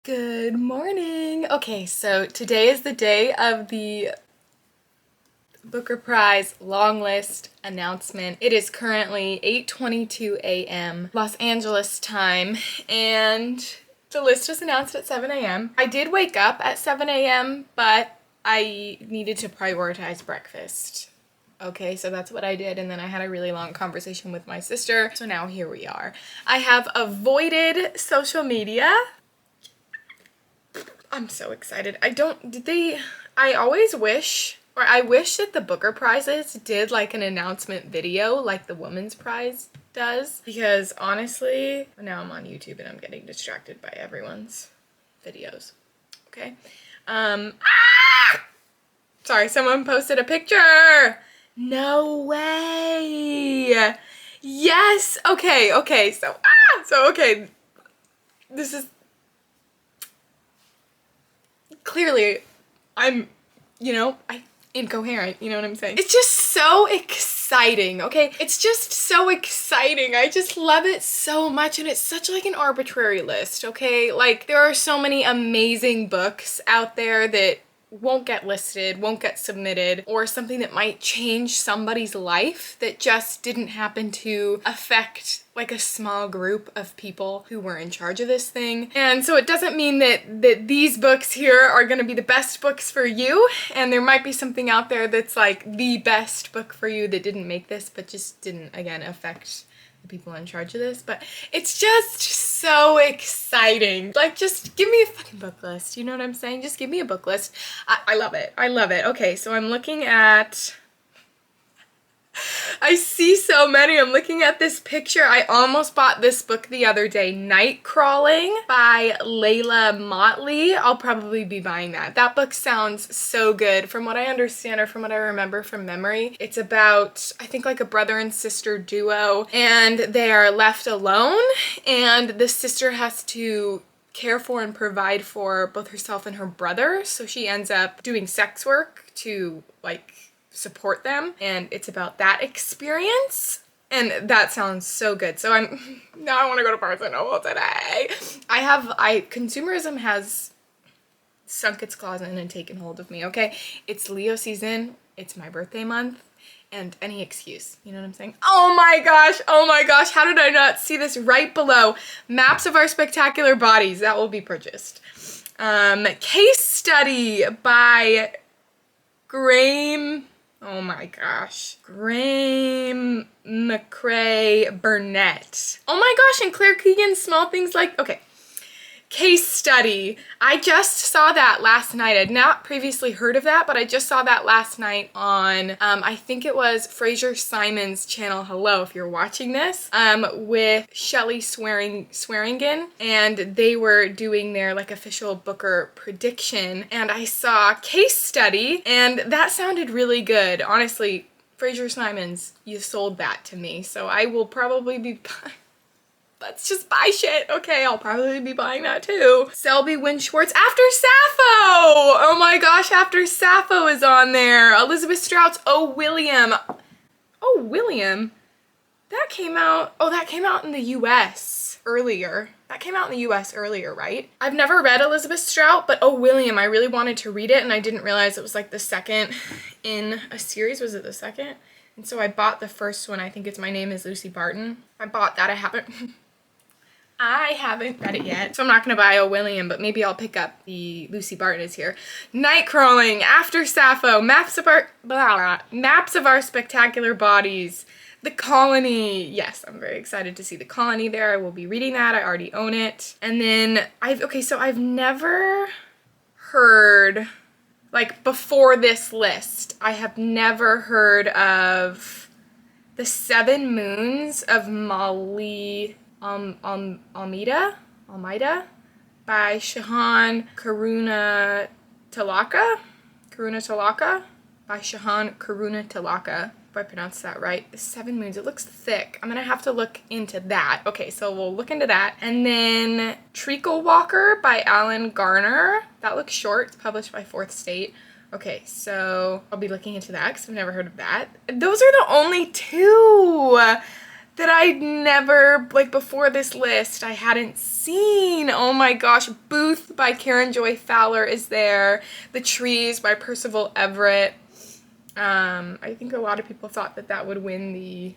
Good morning. Okay, so today is the day of the Booker Prize long list announcement. It is currently 8:22 a.m. Los Angeles time, and the list was announced at 7 a.m. I did wake up at 7 a.m., but I needed to prioritize breakfast. Okay, so that's what I did, and then I had a really long conversation with my sister, so now here we are. I have avoided social media. I'm so excited. I always wish, or I wish that the Booker Prizes did like an announcement video like the Women's Prize does, because honestly, now I'm on YouTube and I'm getting distracted by everyone's videos. Okay. Sorry, someone posted a picture. No way. Yes. Okay. So, this is clearly I'm incoherent, you know what I'm saying? It's just so exciting, okay? It's just so exciting. I just love it so much, and it's such like an arbitrary list, okay? Like, there are so many amazing books out there that won't get listed, won't get submitted, or something that might change somebody's life that just didn't happen to affect like a small group of people who were in charge of this thing. And so it doesn't mean that these books here are gonna be the best books for you, and there might be something out there that's like the best book for you that didn't make this, but just didn't, again, affect the people in charge of this. But it's just so exciting. Like, just give me a fucking book list, you know what I'm saying? Just give me a book list. I love it. I love it. Okay, so I'm looking at, I see so many. I'm looking at this picture. I almost bought this book the other day, Nightcrawling by Leila Mottley. I'll probably be buying that. That book sounds so good. From what I understand, or from what I remember from memory, it's about, I think, like a brother and sister duo, and they are left alone, and the sister has to care for and provide for both herself and her brother, so she ends up doing sex work to like support them, and it's about that experience, and that sounds so good. So now I want to go to Barnes & Noble today. Consumerism has sunk its claws in and taken hold of me, okay? It's Leo season, it's my birthday month, and any excuse, you know what I'm saying? Oh my gosh, how did I not see this right below? Maps of Our Spectacular Bodies, that will be purchased. Case Study by Graeme, oh my gosh, Graeme, Macrae, Burnet. Oh my gosh, and Claire Keegan's Small Things Like, okay. Case Study. I just saw that last night. I'd not previously heard of that, but I just saw that last night on, I think it was Fraser Simon's channel, hello if you're watching this, with Shelley Swearingen, and they were doing their like official Booker prediction, and I saw Case Study, and that sounded really good. Honestly, Fraser Simons, you sold that to me, so I will probably be let's just buy shit. Okay, I'll probably be buying that too. Selby, Wynn, Schwartz, After Sappho! Oh my gosh, After Sappho is on there. Elizabeth Strout's Oh, William. Oh, William? That came out in the US earlier. That came out in the US earlier, right? I've never read Elizabeth Strout, but Oh, William, I really wanted to read it, and I didn't realize it was like the second in a series. Was it the second? And so I bought the first one. I think it's My Name is Lucy Barton. I bought that. I haven't read it yet, so I'm not gonna buy Oh, William, but maybe I'll pick up the Lucy Barton is here. Nightcrawling, After Sappho, Maps of Our Spectacular Bodies, The Colony. Yes, I'm very excited to see The Colony there. I will be reading that. I already own it. And then I've never heard, like before this list, I have never heard of The Seven Moons of Maali, Almeida by Shehan Karunatilaka by Shehan Karunatilaka, if I pronounced that right. The Seven Moons, it looks thick. I'm gonna have to look into that. Okay, so we'll look into that. And then Treacle Walker by Garner. That looks short, it's published by Fourth State. Okay, so I'll be looking into that because I've never heard of that. Those are the only two that I'd never, like before this list, I hadn't seen. Oh my gosh, Booth by Karen Joy Fowler is there. The Trees by Percival Everett. I think a lot of people thought that that would win the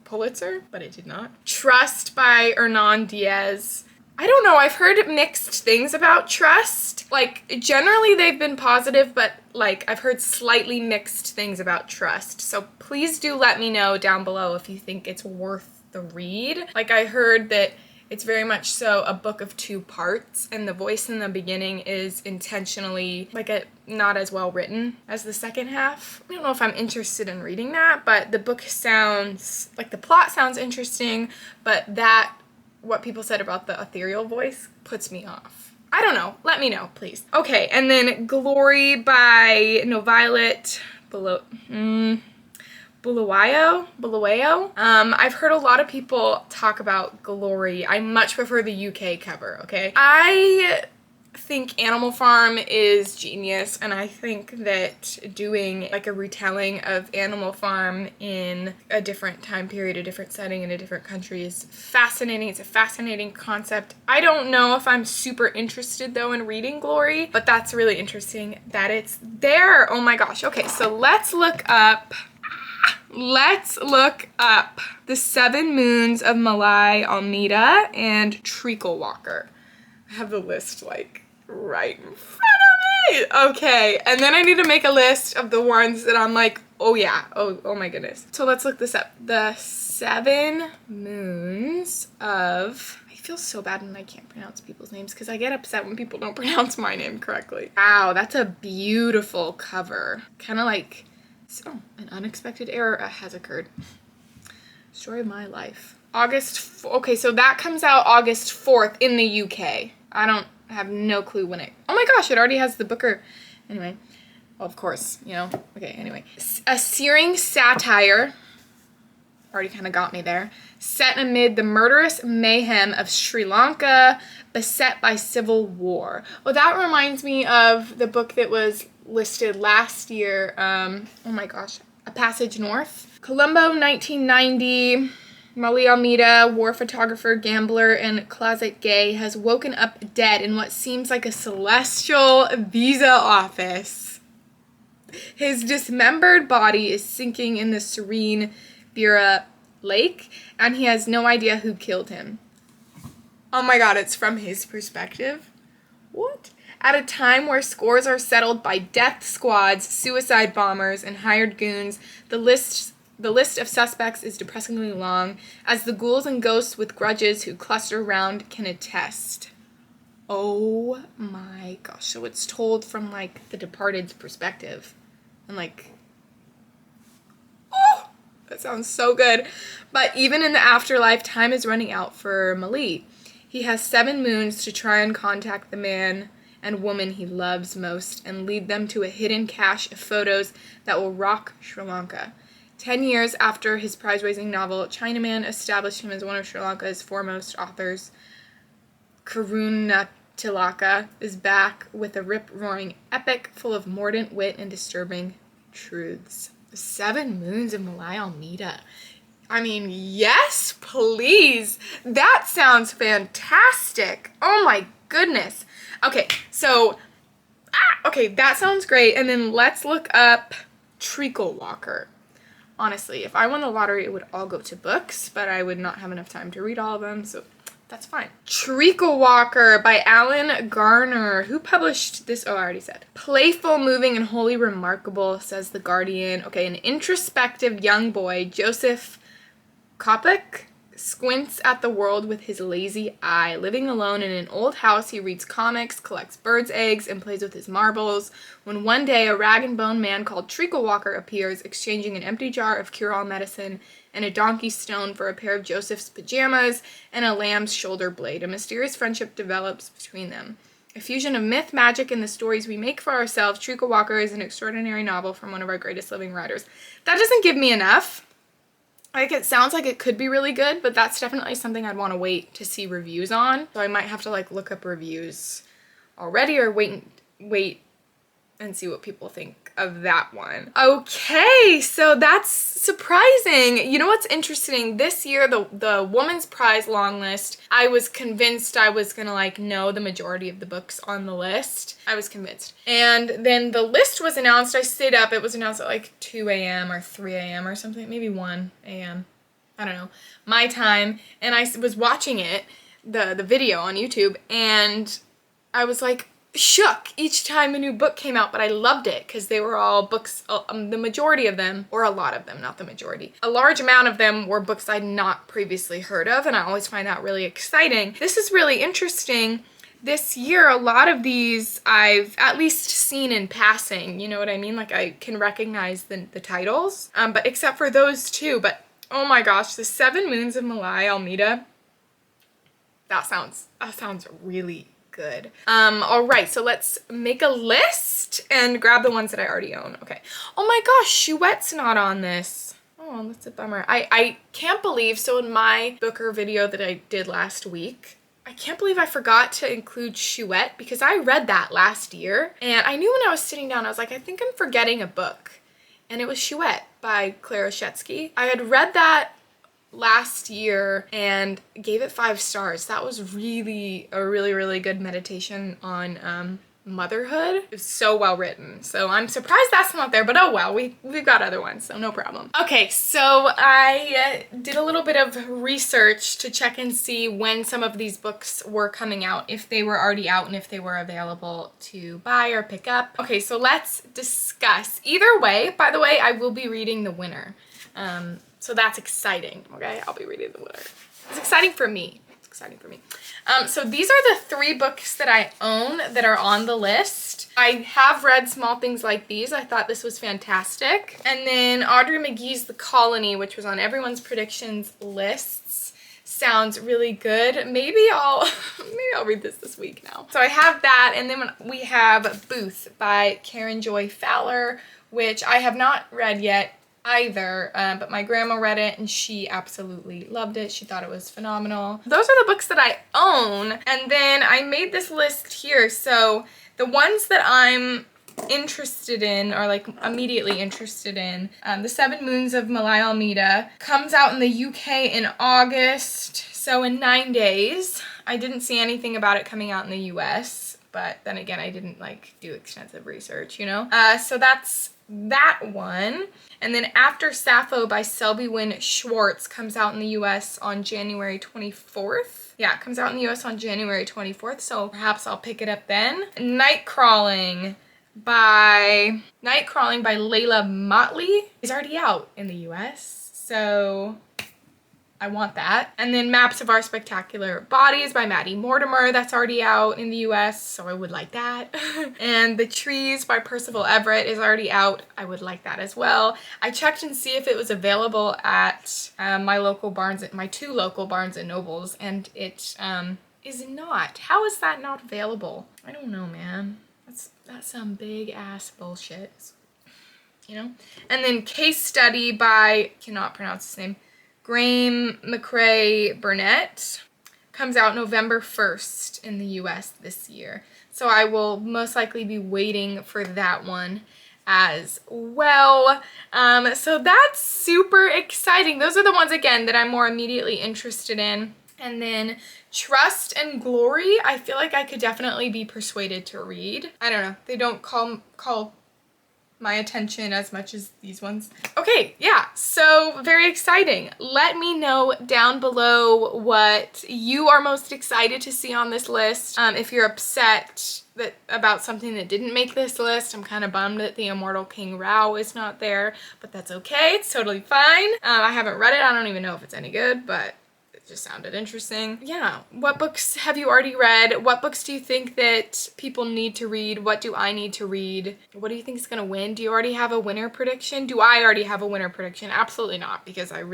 Pulitzer, but it did not. Trust by Hernan Diaz. I don't know, I've heard mixed things about Trust. Like, generally they've been positive, but like, I've heard slightly mixed things about Trust. So please do let me know down below if you think it's worth the read. Like, I heard that it's very much so a book of two parts, and the voice in the beginning is intentionally not as well written as the second half. I don't know if I'm interested in reading that, but the book sounds, like the plot sounds interesting, but what people said about the ethereal voice puts me off. I don't know. Let me know, please. Okay, and then Glory by Noviolet. Bulawayo. I've heard a lot of people talk about Glory. I much prefer the UK cover, okay? I think Animal Farm is genius, and I think that doing like a retelling of Animal Farm in a different time period, a different setting, in a different country is fascinating. It's a fascinating concept. I don't know if I'm super interested though in reading Glory, but that's really interesting that it's there. Oh my gosh. Okay, so let's look up The 7 Moons of Maali, Almeida, and Treacle Walker. I have the list like right in front of me. Okay, and then I need to make a list of the ones that I'm like, oh yeah, oh my goodness. So let's look this up. The 7 Moons of, I feel so bad when I can't pronounce people's names because I get upset when people don't pronounce my name correctly. Wow, that's a beautiful cover. Kind of like, so an unexpected error has occurred. Story of my life. Okay, so that comes out August 4th in the UK. I have no clue when it, oh my gosh, it already has the Booker. Anyway, well, of course, you know, okay, anyway. A searing satire, already kind of got me there, set amid the murderous mayhem of Sri Lanka, beset by civil war. Well, that reminds me of the book that was listed last year, oh my gosh, A Passage North. Colombo, 1990. Maali Almeida, war photographer, gambler, and closet gay, has woken up dead in what seems like a celestial visa office. His dismembered body is sinking in the serene Bira Lake, and he has no idea who killed him. Oh my god, it's from his perspective? What? At a time where scores are settled by death squads, suicide bombers, and hired goons, the list of suspects is depressingly long, as the ghouls and ghosts with grudges who cluster around can attest. Oh my gosh. So it's told from, like, the departed's perspective. And, like, oh, that sounds so good. But even in the afterlife, time is running out for Maali. He has 7 moons to try and contact the man and woman he loves most and lead them to a hidden cache of photos that will rock Sri Lanka. 10 years after his prize-raising novel, Chinaman established him as one of Sri Lanka's foremost authors. Karunatilaka is back with a rip-roaring epic full of mordant wit and disturbing truths. The 7 Moons of Maali Almeida. I mean, yes, please. That sounds fantastic. Oh my goodness. Okay, so, okay, that sounds great. And then let's look up Treacle Walker. Honestly, if I won the lottery, it would all go to books, but I would not have enough time to read all of them, so that's fine. Treacle Walker by Alan Garner. Who published this? Oh, I already said. Playful, moving, and wholly remarkable, says The Guardian. Okay, an introspective young boy, Joseph Kopic, squints at the world with his lazy eye. Living alone in an old house, he reads comics, collects birds' eggs, and plays with his marbles, when one day a rag-and-bone man called Treacle Walker appears, exchanging an empty jar of cure-all medicine and a donkey stone for a pair of Joseph's pajamas and a lamb's shoulder blade. A mysterious friendship develops between them. A fusion of myth, magic, and the stories we make for ourselves, Treacle Walker is an extraordinary novel from one of our greatest living writers. That doesn't give me enough. Like, it sounds like it could be really good, but that's definitely something I'd want to wait to see reviews on. So I might have to, like, look up reviews already or wait and see what people think of that one. Okay, so that's surprising. You know what's interesting? This year, the Woman's Prize long list, I was convinced I was gonna like know the majority of the books on the list. I was convinced. And then the list was announced. I stayed up. It was announced at like 2 a.m. or 3 a.m. or something, maybe 1 a.m. I don't know, my time. And I was watching it, the video on YouTube, and I was like shook each time a new book came out, but I loved it because they were all books, the majority of them, or a lot of them, not the majority. A large amount of them were books I'd not previously heard of, and I always find that really exciting. This is really interesting. This year, a lot of these I've at least seen in passing, you know what I mean? Like I can recognize the titles, but except for those two. But oh my gosh, The 7 Moons of Maali, Almeida, that sounds really good. All right, so let's make a list and grab the ones that I already own. Okay. Oh my gosh, Schwartz not on this. Oh, that's a bummer. I can't believe, so in my Booker video that I did last week, I can't believe I forgot to include Schwartz because I read that last year, and I knew when I was sitting down, I was like, I think I'm forgetting a book, and it was Schwartz by Clara Shetsky. I had read that last year and gave it 5 stars. That was really a really good meditation on motherhood. It was so well written. So I'm surprised that's not there, but oh well, we've got other ones, so no problem. Okay, so I did a little bit of research to check and see when some of these books were coming out, if they were already out and if they were available to buy or pick up. Okay, so let's discuss. Either way, by the way, I will be reading The Winner. So that's exciting, okay? I'll be reading The Winner. It's exciting for me. It's exciting for me. So these are the 3 books that I own that are on the list. I have read Small Things Like These. I thought this was fantastic. And then Audrey Magee's The Colony, which was on everyone's predictions lists, sounds really good. Maybe I'll read this week now. So I have that, and then we have Booth by Karen Joy Fowler, which I have not read yet either, but my grandma read it and she absolutely loved it. She thought it was phenomenal. Those are the books that I own, and then I made this list here. So the ones that I'm interested in, or like immediately interested in, The 7 Moons of Maali, Almeida comes out in the UK in August, so in 9 days. I didn't see anything about it coming out in the US, but then again, I didn't like do extensive research, you know? So that's that one. And then After Sappho by Selby, Wynn, Schwartz comes out in the US on January 24th. Yeah, it comes out in the US on January 24th, so perhaps I'll pick it up then. Nightcrawling by Leila Mottley is already out in the US, so I want that. And then Maps of Our Spectacular Bodies by Maddie Mortimer, that's already out in the US, so I would like that. And The Trees by Percival Everett is already out. I would like that as well. I checked and see if it was available at my 2 local Barnes and Nobles, and it is not. How is that not available? I don't know, man. That's some big ass bullshit, you know? And then Case Study by, cannot pronounce his name, Graeme, Macrae, Burnet, comes out November 1st in the US this year. So I will most likely be waiting for that one as well. So that's super exciting. Those are the ones, again, that I'm more immediately interested in. And then Trust and Glory, I feel like I could definitely be persuaded to read. I don't know. They don't call my attention as much as these ones. Okay, yeah, so very exciting. Let me know down below what you are most excited to see on this list. If you're upset about something that didn't make this list, I'm kind of bummed that The Immortal King Rao is not there, but that's okay, it's totally fine. I haven't read it, I don't even know if it's any good, but it just sounded interesting. Yeah, what books have you already read? What books do you think that people need to read? What do I need to read? What do you think is gonna win? Do you already have a winner prediction? Do I already have a winner prediction? Absolutely not, because I've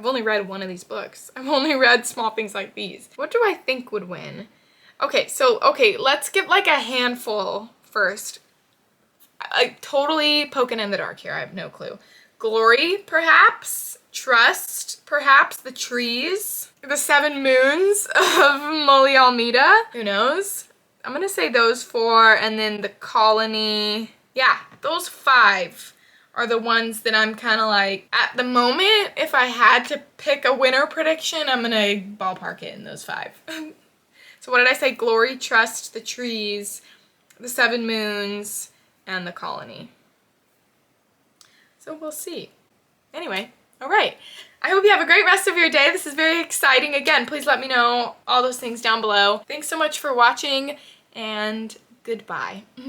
only read one of these books. I've only read Small Things Like These. What do I think would win? Okay, let's give like a handful first. I totally poking in the dark here, I have no clue. Glory, perhaps. Trust, perhaps. The Trees. The 7 Moons of Maali, Almeida. Who knows? I'm gonna say those 4, and then the colony. Yeah, those 5 are the ones that I'm kind of like, at the moment, if I had to pick a winner prediction, I'm gonna ballpark it in those 5. So what did I say? Glory, Trust, the Trees, the 7 Moons, and the Colony. So we'll see. Anyway, all right. I hope you have a great rest of your day. This is very exciting. Again, please let me know all those things down below. Thanks so much for watching, and goodbye.